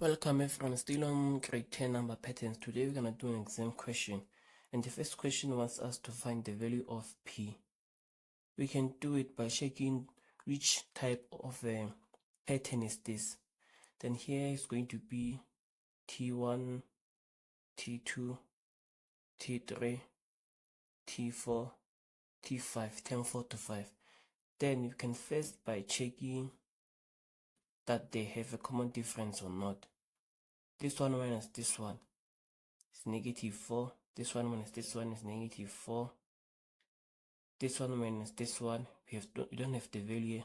Welcome everyone, still on grade 10 number patterns. Today we're going to do an exam question, and the first question wants us to find the value of P. We can do it by checking which type of a pattern is this. Then here is going to be T1, T2, T3, T4, T5, term 4 to 5. Then you can first by checking that they have a common difference or not. This one minus this one is -4. This one minus this one is -4. This one minus this one, we don't have the value.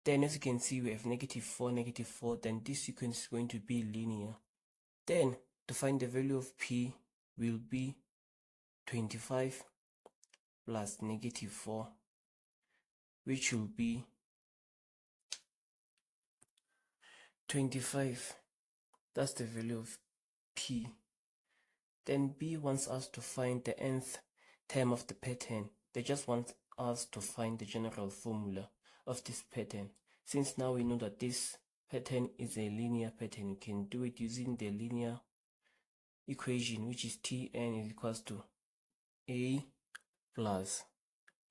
Then as you can see, we have -4, -4. Then this sequence is going to be linear. Then to find the value of P will be 25 plus -4, which will be 25. That's the value of P. Then B wants us to find the nth term of the pattern. They just want us to find the general formula of this pattern. Since now we know that this pattern is a linear pattern, you can do it using the linear equation, which is Tn is equals to A plus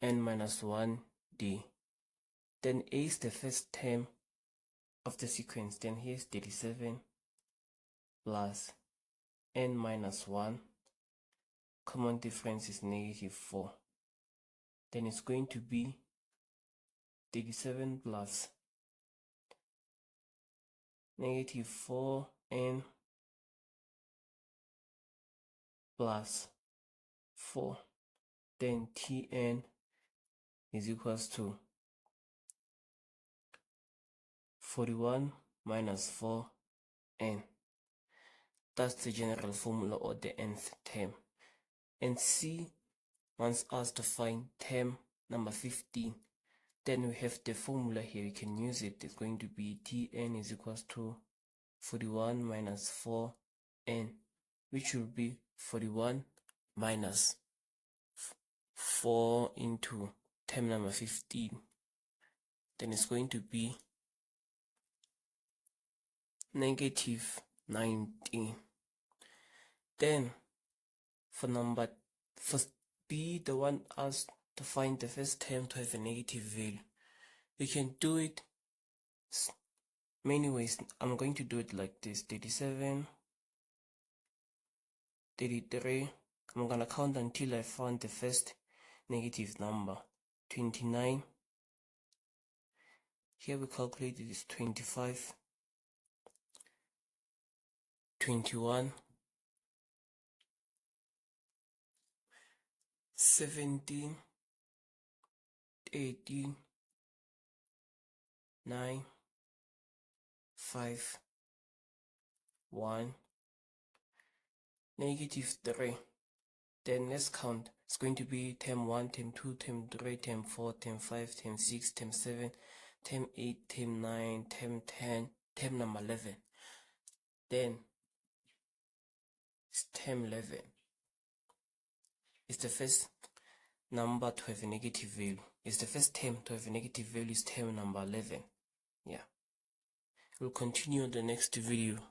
n minus 1d. Then A is the first term of the sequence. Then here's 37 plus n minus 1. Common difference is -4. Then it's going to be 37 plus -4n plus 4. Then Tn is equals to 41 minus 4n. That's the general formula or the nth term. And C wants us to find term number 15. Then we have the formula here, we can use it. It's going to be Tn is equals to 41 minus 4n, which will be 41 minus 4 into term number 15. Then it's going to be -19. Then for B, the one asked to find the first term to have a negative value. You can do it many ways. I'm going to do it like this: 37, 33. I'm gonna count until I found the first negative number. 29. Here we calculated is 25, 21, 17, 18, 9, 5, 1, -3. Then let's count. It's going to be term 1, term 2, term 3, term 4, term 5, term 6, term 7, term 8, term 9, term 10, term number 11. Then it's term 11. It's the first number to have a negative value. It's the first term to have a negative value is term number 11. Yeah. We'll continue in the next video.